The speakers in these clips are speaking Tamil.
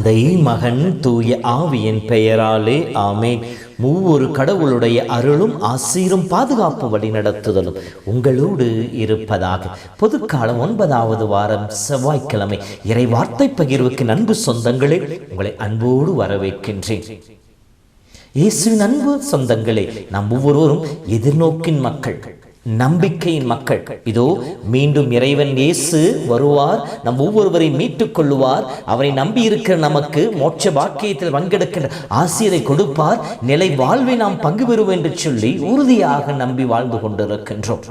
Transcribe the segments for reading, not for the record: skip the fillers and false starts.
தந்தை, மகன், தூய ஆவியின் பெயராலே ஆமேன். மூவொரு கடவுளுடைய அருளும் ஆசீரும் பாதுகாப்பு வழி நடத்துதலும் உங்களோடு இருப்பதாக. பொதுக்காலம் 9வது வாரம் செவ்வாய்க்கிழமை இறை வார்த்தை பகிர்வுக்கு அன்பு சொந்தங்களே, உங்களை அன்போடு வரவேற்கின்றேன். இயேசுவின் அன்பு சொந்தங்களே, நாம் ஒவ்வொருவரும் எதிர்நோக்கின் மக்கள், நம்பிக்கையின் மக்கள். இதோ மீண்டும் இறைவன் இயேசு வருவார், நம் ஒவ்வொருவரையும் மீட்டுக் கொள்ளுவார். அவரை நம்பி இருக்கிற நமக்கு மோட்ச பாக்கியத்தில் பங்கெடுக்கின்ற ஆசிரியரை கொடுப்பார். நிலை வாழ்வை நாம் பங்கு பெறுவோம் என்று சொல்லி உறுதியாக நம்பி வாழ்ந்து கொண்டிருக்கின்றோம்.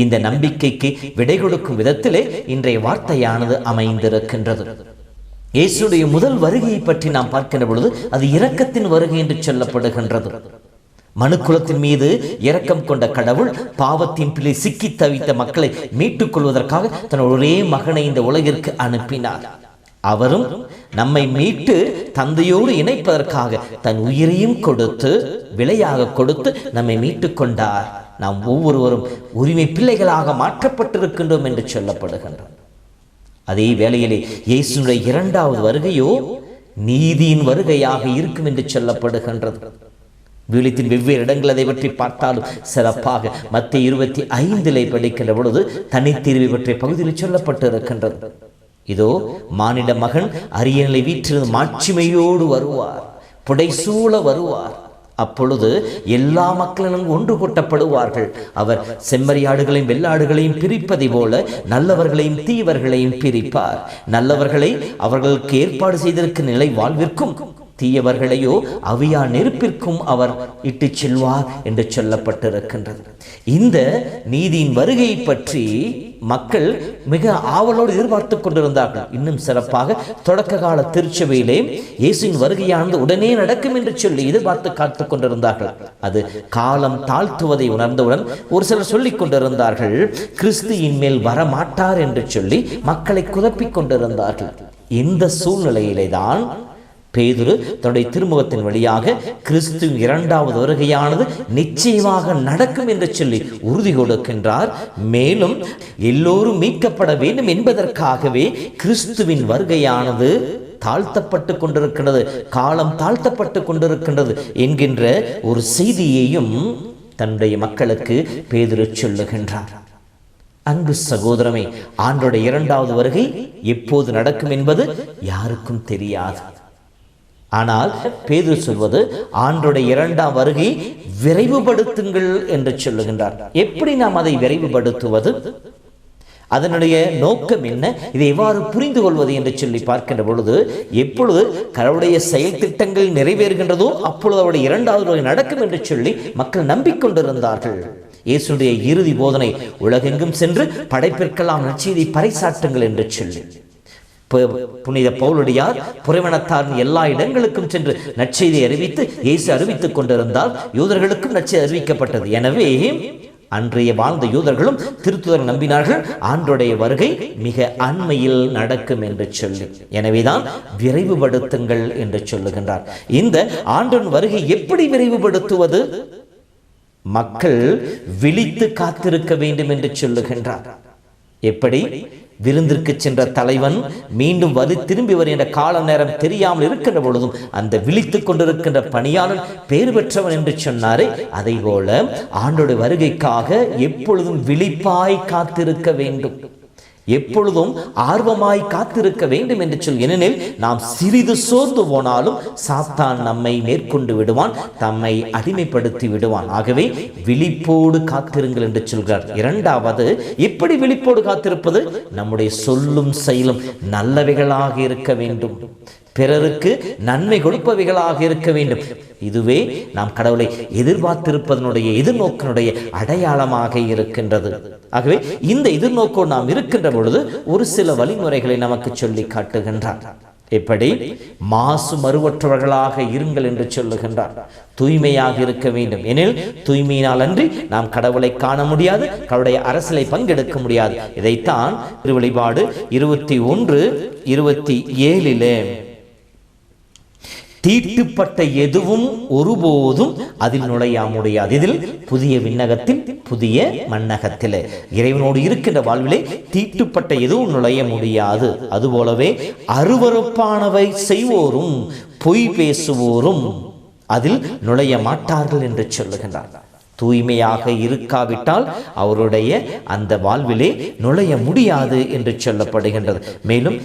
இந்த நம்பிக்கைக்கு விடை கொடுக்கும் விதத்திலே இன்றைய வார்த்தையானது அமைந்திருக்கின்றது. இயேசுடைய முதல் வருகையை பற்றி நாம் பார்க்கின்ற பொழுது அது இரக்கத்தின் வருகை என்று சொல்லப்படுகின்றது. மனுக்குலத்தின் மீது இரக்கம் கொண்ட கடவுள் பாவத்தின் பிள்ளை சிக்கி தவித்த மக்களை மீட்டுக் கொள்வதற்காக தன் ஒரே மகனை இந்த உலகிற்கு அனுப்பினார். அவரும் நம்மை மீட்டு தந்தையோடு இணைப்பதற்காக தன் உயிரையும் கொடுத்து விலையாக கொடுத்து நம்மை மீட்டுக் கொண்டார். நாம் ஒவ்வொருவரும் உரிமை பிள்ளைகளாக மாற்றப்பட்டிருக்கின்றோம் என்று சொல்லப்படுகின்றோம். அதே வேளையிலே இயேசுடைய 2வது வருகையோ நீதியின் வருகையாக இருக்கும் என்று சொல்லப்படுகின்றது. வீழ்த்தின் வெவ்வேறு இடங்கள் அதை பற்றி பார்த்தாலும் சிறப்பாக மத்தேயு 25 படிக்கின்ற பொழுது தனித்தீர்வை பற்றிய பகுதியில் சொல்லப்பட்டு இருக்கின்றது. இதோ மானிட மகன் அரியணை வீற்றிருந்து மாட்சிமையோடு வருவார், புடைசூழ வருவார். அப்பொழுது எல்லா மக்களும் ஒன்று கூட்டப்படுவார்கள். அவர் செம்மறியாடுகளையும் வெள்ளாடுகளையும் பிரிப்பதை போல நல்லவர்களையும் தீயவர்களையும் பிரிப்பார். நல்லவர்களை அவர்களுக்கு ஏற்பாடு செய்திருக்கும் நிலை வாழ்விற்கும், தீயவர்களையோ அவியா நெருப்பிற்கும் அவர் இட்டு செல்வார் என்று சொல்லப்பட்டிருக்கின்றது. இந்த நீதியின் வருகையை பற்றி மக்கள் மிக ஆவலோடு எதிர்பார்த்து கொண்டிருந்தார்கள். இன்னும் சிறப்பாக தொடக்க கால திருச்சபையிலே இயேசுவின் வருகையானது உடனே நடக்கும் என்று சொல்லி எதிர்பார்த்து காத்து கொண்டிருந்தார்கள். அது காலம் தாழ்த்துவதை உணர்ந்தவுடன் ஒரு சிலர் சொல்லிக் கொண்டிருந்தார்கள், கிறிஸ்துவின் மேல் வரமாட்டார் என்று சொல்லி மக்களை குழப்பிக் கொண்டிருந்தார்கள். இந்த சூழ்நிலையிலே தான் பேதுரு தன்னுடைய திருமுகத்தின் வழியாக கிறிஸ்துவின் 2வது வருகையானது நிச்சயமாக நடக்கும் என்று சொல்லி உறுதி கொடுக்கின்றார். மேலும் எல்லோரும் மீட்கப்பட வேண்டும் என்பதற்காகவே கிறிஸ்துவின் வருகையானது தாழ்த்தப்பட்டு கொண்டிருக்கின்றது, காலம் தாழ்த்தப்பட்டு கொண்டிருக்கின்றது என்கின்ற ஒரு செய்தியையும் தன்னுடைய மக்களுக்கு பேதுரு சொல்லுகின்றார். அன்பு சகோதரமே, ஆண்டோடைய 2வது வருகை எப்போது நடக்கும் என்பது யாருக்கும் தெரியாது. ஆனால் பேதுரு சொல்வது ஆண்டோடைய 2ஆம் வருகை விரைவுபடுத்துங்கள் என்று சொல்லுகின்றார். எப்படி நாம் அதை விரைவுபடுத்துவது, அதனுடைய நோக்கம் என்ன, இதை எவ்வாறு புரிந்து கொள்வது என்று சொல்லி பார்க்கின்ற பொழுது, எப்பொழுது கடவுளுடைய செயல் திட்டங்கள் நிறைவேறுகின்றதோ அப்பொழுது அவருடைய 2வது வருகை நடக்கும் என்று சொல்லி மக்கள் நம்பிக்கொண்டிருந்தார்கள். இயேசுடைய இறுதி போதனை உலகெங்கும் சென்று படைப்பிற்கெல்லாம் நற்செய்தியை பறைசாற்றுங்கள் என்று சொல்லி புனித பவுலடியார் புறவனத்தாரின் எல்லா இடங்களுக்கும் சென்று நற்செய்தியை அறிவித்து இயேசு அறிவித்துக் கொண்டிருந்தால் யூதர்களுக்கும் நற்செய்தி அறிவிக்கப்பட்டது. எனவே அன்றைய வாழ்ந்த யூதர்களும் திருத்துதர் நம்பினார்கள், ஆண்டோடைய வருகை மிக அண்மையில் நடக்கும் என்று சொல்லி. எனவேதான் விரைவுபடுத்துங்கள் என்று சொல்லுகின்றார். இந்த ஆண்டின் வருகை எப்படி விரைவுபடுத்துவது? மக்கள் விழித்து காத்திருக்க வேண்டும் என்று சொல்லுகின்றார். எப்படி? விருந்திற்கு சென்ற தலைவன் மீண்டும் திரும்பி வருகின்ற கால நேரம் தெரியாமல் இருக்கின்ற பொழுதும் அந்த விழித்துக் கொண்டிருக்கின்ற பணியாளன் பேறு பெற்றவன் என்று சொன்னாரே, அதை போல ஆண்டோட வருகைக்காக எப்பொழுதும் விழிப்பாய் காத்திருக்க வேண்டும், எப்பொழுதும் ஆர்வமாய் காத்திருக்க வேண்டும் என்று சொல். ஏனெனில் நாம் சிறிது சோர்ந்து போனாலும் சாத்தான் நம்மை மேற்கொண்டு விடுவான், தம்மை அடிமைப்படுத்தி விடுவான். ஆகவே விழிப்போடு காத்திருங்கள் என்று சொல்கிறார். 2வது, எப்படி விழிப்போடு காத்திருப்பது? நம்முடைய சொல்லும் செயலும் நல்லவைகளாக இருக்க வேண்டும், பிறருக்கு நன்மை கொடுப்பவைகளாக இருக்க வேண்டும். இதுவே நாம் கடவுளை எதிர்பார்த்திருப்பதனுடைய எதிர்நோக்கினுடைய அடையாளமாக இருக்கின்றது. ஆகவே இந்த எதிர்நோக்கோடு நாம் இருக்கின்ற பொழுது ஒரு சில வழிமுறைகளை நமக்கு சொல்லி காட்டுகின்றார். எப்படி? மாசு மறுவற்றவர்களாக இருங்கள் என்று சொல்லுகின்றார். தூய்மையாக இருக்க வேண்டும். எனில் தூய்மையினால் அன்றி நாம் கடவுளை காண முடியாது, கடவுளுடைய அரசியலை பங்கெடுக்க முடியாது. இதைத்தான் திருவெளிப்பாடு 21:27 தீட்டுப்பட்ட எதுவும் ஒருபோதும் அதில் நுழைய முடியாது. இதில் புதிய விண்ணகத்தில் புதிய மண்ணகத்தில் இறைவனோடு இருக்கின்ற வாழ்விலே தீட்டுப்பட்ட எதுவும் நுழைய முடியாது. அதுபோலவே அருவருப்பானவை செய்வோரும் பொய் பேசுவோரும் அதில் நுழைய மாட்டார்கள் என்று சொல்லுகின்றார். தூய்மையாக இருக்காவிட்டால் அவருடைய அந்த வாழ்விலே நுழைய முடியாது என்று சொல்லப்படுகின்றது. மேலும்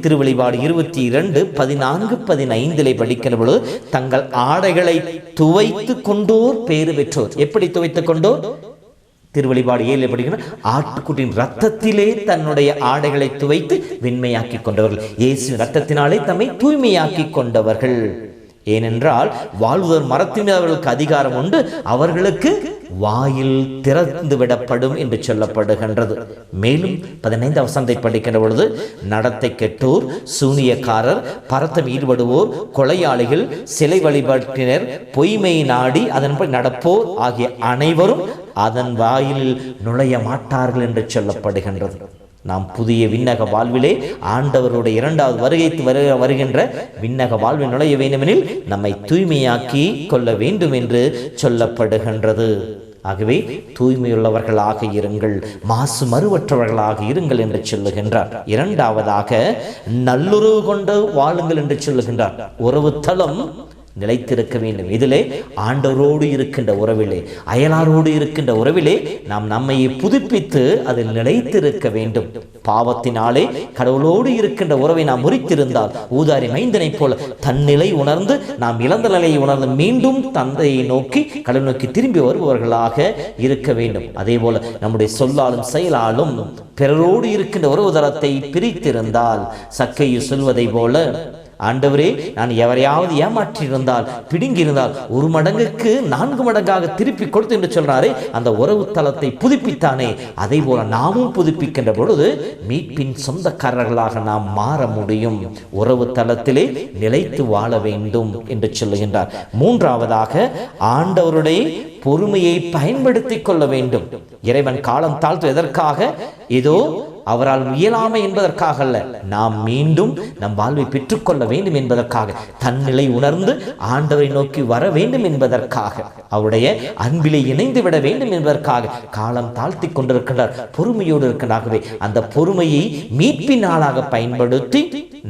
திருவெளிப்பாடு 22:14-15 படிக்கிற பொழுது தங்கள் ஆடைகளை துவைத்து கொண்டோர் பேறு பெற்றோர். எப்படி துவைத்துக் கொண்டோர்? திருவெளிப்பாடு 7 படிக்கிற ஆட்டுக்குட்டியின் ரத்தத்திலே தன்னுடைய ஆடைகளை துவைத்து வெண்மையாக்கி கொண்டவர்கள். இயேசு ரத்தத்தினாலே தம்மை தூய்மையாக்கி கொண்டவர்கள். ஏனென்றால் வாழ்வதர் மரத்தின் மீது அவர்களுக்கு அதிகாரம் உண்டு, அவர்களுக்கு வாயில் திறந்து விடப்படும் என்று சொல்லப்படுகின்றது. மேலும் 15 வசனத்தை படிக்கின்ற பொழுது நடத்தை கெட்டோர், சூனியக்காரர், பரத்தம் ஈடுபடுவோர், கொலையாளிகள், சிலை வழிபாட்டினர், பொய்மை நாடி அதன்படி நடப்போர் ஆகிய அனைவரும் அதன் வாயிலில் நுழைய மாட்டார்கள் என்று சொல்லப்படுகின்றது. நாம் புதிய விண்ணக வாழ்விலே ஆண்டவருடைய 2வது வருகைக்கு வருகின்ற விண்ணக வாழ்வில் நுழைய வேண்டுமெனில் நம்மை தூய்மையாக்கி கொள்ள வேண்டும் என்று சொல்லப்படுகின்றது. ஆகவே தூய்மையுள்ளவர்களாக இருங்கள், மாசு மறுவற்றவர்களாக இருங்கள் என்று சொல்லுகின்றார். 2வதாக நல்லுறவு கொண்டு வாழுங்கள் என்று சொல்லுகின்றார். உறவு தளம் நிலைத்திருக்க வேண்டும். இதிலே ஆண்டவரோடு இருக்கின்ற உறவிலே, அயலாரோடு இருக்கின்ற உறவிலே நாம் நம்மை புதுப்பித்து அதில் நிலைத்திருக்க வேண்டும். பாவத்தினாலே கடவுளோடு இருக்கின்ற உறவை நாம் முறித்திருந்தால் ஊதாரி மைந்தனை போல தன்னிலை உணர்ந்து நாம் இழந்த நிலையை உணர்ந்து மீண்டும் தந்தையை நோக்கி கடவுள் நோக்கி திரும்பி வருபவர்களாக இருக்க வேண்டும். அதே போல நம்முடைய சொல்லாலும் செயலாலும் பிறரோடு இருக்கின்ற உறவு தளத்தை பிரித்திருந்தால் சக்கையு சொல்வதை போல, ஆண்டவரே, நான் எவரையாவது ஏமாற்றியிருந்தால் பிடுங்கியிருந்தால் 1 மடங்குக்கு 4 மடங்காக திருப்பி கொடுத்து என்று சொல்றாரே, அந்த உறவு தளத்தை புதுப்பித்தானே, அதே போல நாமும் புதுப்பிக்கின்ற பொழுது மீட்பின் சொந்தக்காரர்களாக நாம் மாற முடியும். உறவு தளத்திலே நிலைத்து வாழ வேண்டும் என்று சொல்லுகின்றார். 3வதாக ஆண்டவருடைய பொறுமையை பயன்படுத்தி கொள்ள வேண்டும். இறைவன் காலம் தாழ்த்து எதற்காக? ஏதோ அவரால் இயலாமை என்பதற்காக அல்ல, நாம் மீண்டும் நம் வாழ்வை பெற்றுக்கொள்ள வேண்டும் என்பதற்காக, தன்னிலை உணர்ந்து ஆண்டவரை நோக்கி வர வேண்டும் என்பதற்காக, அவருடைய அன்பிலே இணைந்து விட வேண்டும் என்பதற்காக காலம் தாழ்த்தி கொண்டிருக்கின்றார், பொறுமையோடு இருக்கின்றாகவே அந்த பொறுமையை மீட்பின் நாளாக பயன்படுத்தி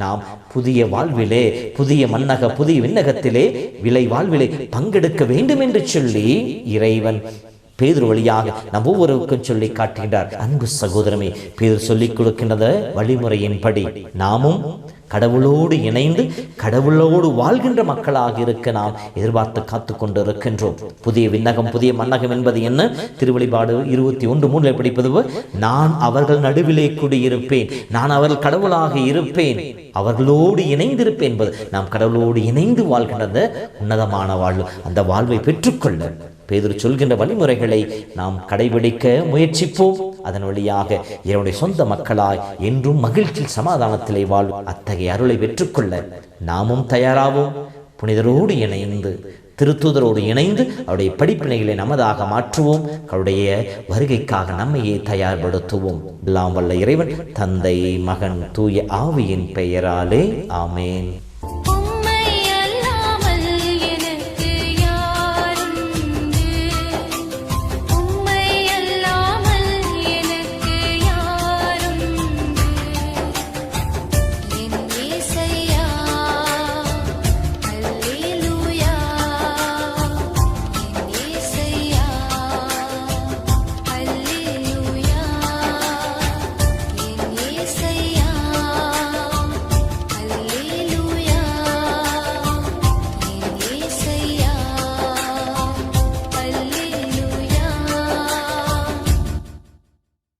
நாம் புதிய வாழ்விலே, புதிய மன்னக, புதிய விண்ணகத்திலே, விலை வாழ்விலே பங்கெடுக்க வேண்டும் என்று சொல்லி இறைவன் பேதுரு வழியாக நம் ஒவ்வொருவருக்கும் சொல்லி காட்டுகின்றார். அன்பு சகோதரமே, பேதுரு சொல்லிக் கொடுக்கின்ற வழிமுறையின்படி நாமும் கடவுளோடு இணைந்து கடவுளோடு வாழ்கின்ற மக்களாக இருக்க நாம் எதிர்பார்த்து காத்து கொண்டு இருக்கின்றோம். புதிய விண்ணகம், புதிய மன்னகம் என்பது என்ன? திருவெளிப்பாடு 21:3 படிப்பது, நான் அவர்கள் நடுவிலே குடியிருப்பேன், நான் அவர்கள் கடவுளாக இருப்பேன், அவர்களோடு இணைந்திருப்பேன் என்பது நாம் கடவுளோடு இணைந்து வாழ்கின்ற உன்னதமான வாழ்வு. அந்த வாழ்வை பெற்றுக்கொள்ள பேதுரு சொல்கின்ற வழிமுறைகளை நாம் கடைபிடிக்க முயற்சிப்போம். அதன் வழியாக என்னுடைய சொந்த மக்களாய் என்றும் மகிழ்ச்சி சமாதானத்திலே வாழ்வும் அத்தகைய அருளை பெற்றுக்கொள்ள நாமும் தயாராவோம். புனிதரோடு இணைந்து, திருத்தூதரோடு இணைந்து அவருடைய படிப்பினைகளை நமதாக மாற்றுவோம். அவருடைய வருகைக்காக நம்மையே தயார்படுத்துவோம். எல்லாம் வல்ல இறைவன், தந்தை, மகன், தூய ஆவியின் பெயராலே ஆமேன்.